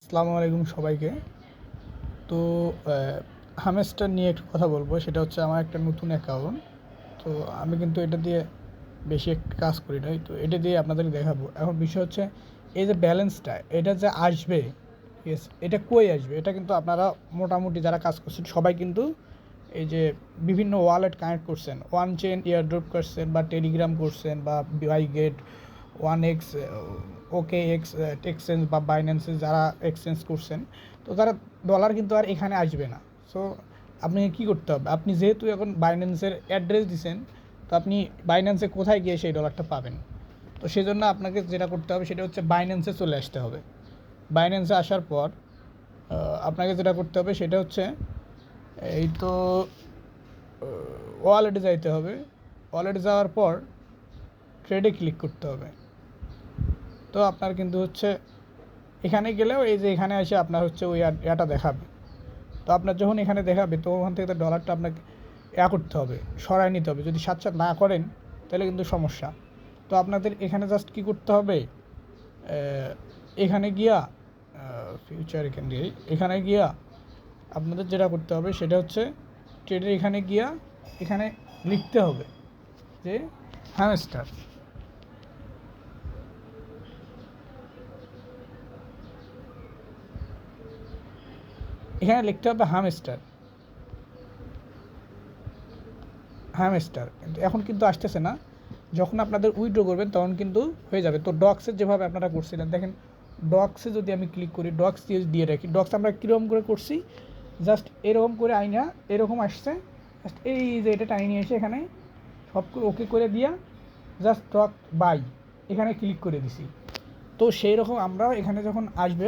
আসসালামু আলাইকুম সবাইকে। তো হামেস্টার নিয়ে একটু কথা বলবো। সেটা হচ্ছে আমার একটা নতুন অ্যাকাউন্ট। তো আমি কিন্তু এটা দিয়ে বেশি একটা কাজ করি নাই। তো এটা দিয়ে আপনাদেরকে দেখাবো। এখন বিষয় হচ্ছে এই যে ব্যালেন্সটা এটা যে আসবে, ঠিক আছে, এটা কই আসবে? এটা কিন্তু আপনারা মোটামুটি যারা কাজ করছেন সবাই কিন্তু এই যে বিভিন্ন ওয়ালেট কানেক্ট করছেন, ওয়ান চেন এয়ারড্রপ করছেন বা টেলিগ্রাম করছেন বা বাইগেট, ওয়ান এক্স, ওকে এক্স এক্সচেঞ্জ বা বাইন্যান্সে যারা এক্সচেঞ্জ করছেন, তো তারা ডলার কিন্তু আর এখানে আসবে না। সো আপনি কী করতে হবে? আপনি যেহেতু এখন বাইন্যান্সের অ্যাড্রেস দিছেন, তো আপনি বাইন্যান্সে কোথায় গিয়ে সেই ডলারটা পাবেন? তো সেজন্য আপনাকে যেটা করতে হবে সেটা হচ্ছে বাইন্যান্সে চলে আসতে হবে। বাইন্যান্সে আসার পর আপনাকে যেটা করতে হবে সেটা হচ্ছে এই তো ওয়ালেটে যাইতে হবে। ওয়ালেটে যাওয়ার পর ট্রেডে ক্লিক করতে হবে। তো আপনার কিন্তু হচ্ছে এখানে গেলেও এই যে এখানে এসে আপনার হচ্ছে ওই এটা দেখাবে। তো আপনার যখন এখানে দেখাবে তো ওখান থেকে তো ডলারটা আপনাকে করতে হবে, সরাই নিতে হবে। যদি সাথে না করেন তাহলে কিন্তু সমস্যা। তো আপনাদের এখানে জাস্ট কী করতে হবে, এখানে গিয়া ফিউচার এখানে গিয়া আপনাদের যেটা করতে হবে সেটা হচ্ছে ট্রেডের এখানে গিয়া এখানে লিখতে হবে যে হ্যামস্টার। এখানে লিখতে হবে হ্যামস্টার কিন্তু এখন কিন্তু আসতেছে না। যখন আপনাদের উইথড্র করবেন তখন কিন্তু হয়ে যাবে। তো ডক্সের যেভাবে আপনারা করছিলেন, দেখেন ডক্সে যদি আমি ক্লিক করি, ডক্স দিয়ে রাখি, ডক্স আমরা কীরকম করে করছি, জাস্ট এরকম করে আইনা এরকম আসছে, জাস্ট এই যে এটা টাইনি নিয়ে এসে এখানে সব ওকে করে দিয়া জাস্ট ডক বাই এখানে ক্লিক করে দিছি। তো সেই রকম আমরা এখানে যখন আসবে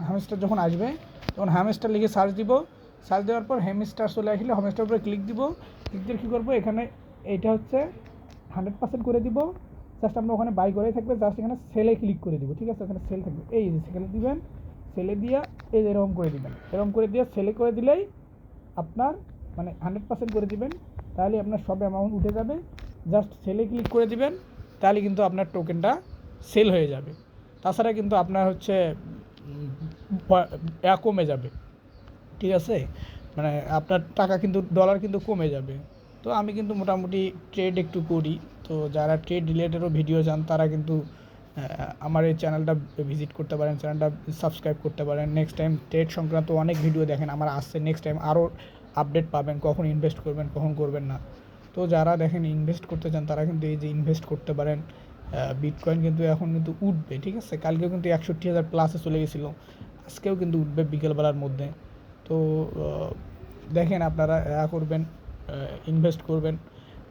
হ্যামস্টার যখন আসবে তখন হ্যামস্টার লিখে সার্চ দিব। সার্চ দেওয়ার পর হ্যামস্টার চলে আসলে হ্যামস্টার উপরে ক্লিক দিব। ক্লিক দিয়ে কী করবো, এখানে এইটা হচ্ছে 100% করে দিব। জাস্ট আমরা ওখানে বাই করেই থাকবে, জাস্ট এখানে সেলে ক্লিক করে দিব। ঠিক আছে, ওখানে সেল থাকবে, এই যে সেখানে দিবেন, সেলে দিয়া এই যে এরকম করে দিবেন। এরকম করে দিয়ে সেলে করে দিলেই আপনার মানে 100% করে দিবেন, তাহলে আপনার সব অ্যামাউন্ট উঠে যাবে। জাস্ট সেলে ক্লিক করে দিবেন, তাহলে কিন্তু আপনার টোকেনটা সেল হয়ে যাবে। তাছাড়া কিন্তু আপনার হচ্ছে কমে যাবে। ঠিক আছে, মানে আপনার টাকা কিন্তু ডলার কিন্তু কমে যাবে। তো আমি কিন্তু মোটামুটি ট্রেড একটু করি। তো যারা ট্রেড রিলেটেডও ভিডিও চান তারা কিন্তু আমার এই চ্যানেলটা ভিজিট করতে পারেন, চ্যানেলটা সাবস্ক্রাইব করতে পারেন। নেক্সট টাইম ট্রেড সংক্রান্ত অনেক ভিডিও দেখেন আমার আসছে, নেক্সট টাইম আরও আপডেট পাবেন, কখন ইনভেস্ট করবেন কখন করবেন না। তো যারা দেখেন ইনভেস্ট করতে চান তারা কিন্তু এই যে ইনভেস্ট করতে পারেন। বিটকয়েন কিন্তু এখন কিন্তু উঠবে, ঠিক আছে, কালকেও কিন্তু 61,000 প্লাসে চলে গেছিলো, আজকেও কিন্তু উঠবে বিকেলবেলার মধ্যে। তো দেখেন আপনারা করবেন, ইনভেস্ট করবেন।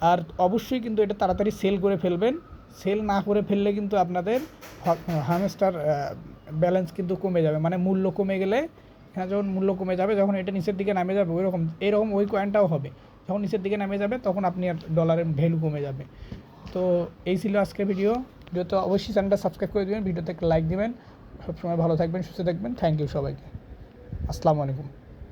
আর অবশ্যই কিন্তু এটা তাড়াতাড়ি সেল করে ফেলবেন। সেল না করে ফেললে কিন্তু আপনাদের হ্যামস্টার ব্যালেন্স কিন্তু কমে যাবে, মানে মূল্য কমে গেলে এখানে যখন মূল্য কমে যাবে, যখন এটা নিচের দিকে নামে যাবে, এরকম ওই কয়েনটাও হবে, যখন নিচের দিকে নামে যাবে তখন আপনি ডলারের ভ্যালু কমে যাবে। তো এই ছিল আজকের ভিডিওতে অবশ্যই চ্যানেলটা সাবস্ক্রাইব করে দেবেন, ভিডিওতে একটা লাইক দেবেন। সবসময় ভালো থাকবেন, সুস্থ থাকবেন। থ্যাংক ইউ সবাইকে। আসসালামু আলাইকুম।